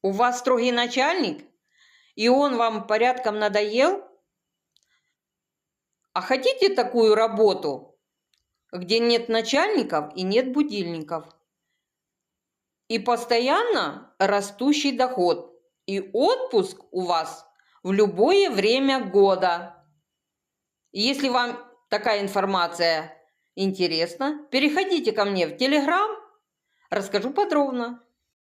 У вас строгий начальник, и он вам порядком надоел? А хотите такую работу, где нет начальников и нет будильников? И постоянно растущий доход, и отпуск у вас в любое время года. И если вам такая информация интересна, переходите ко мне в Telegram, расскажу подробно.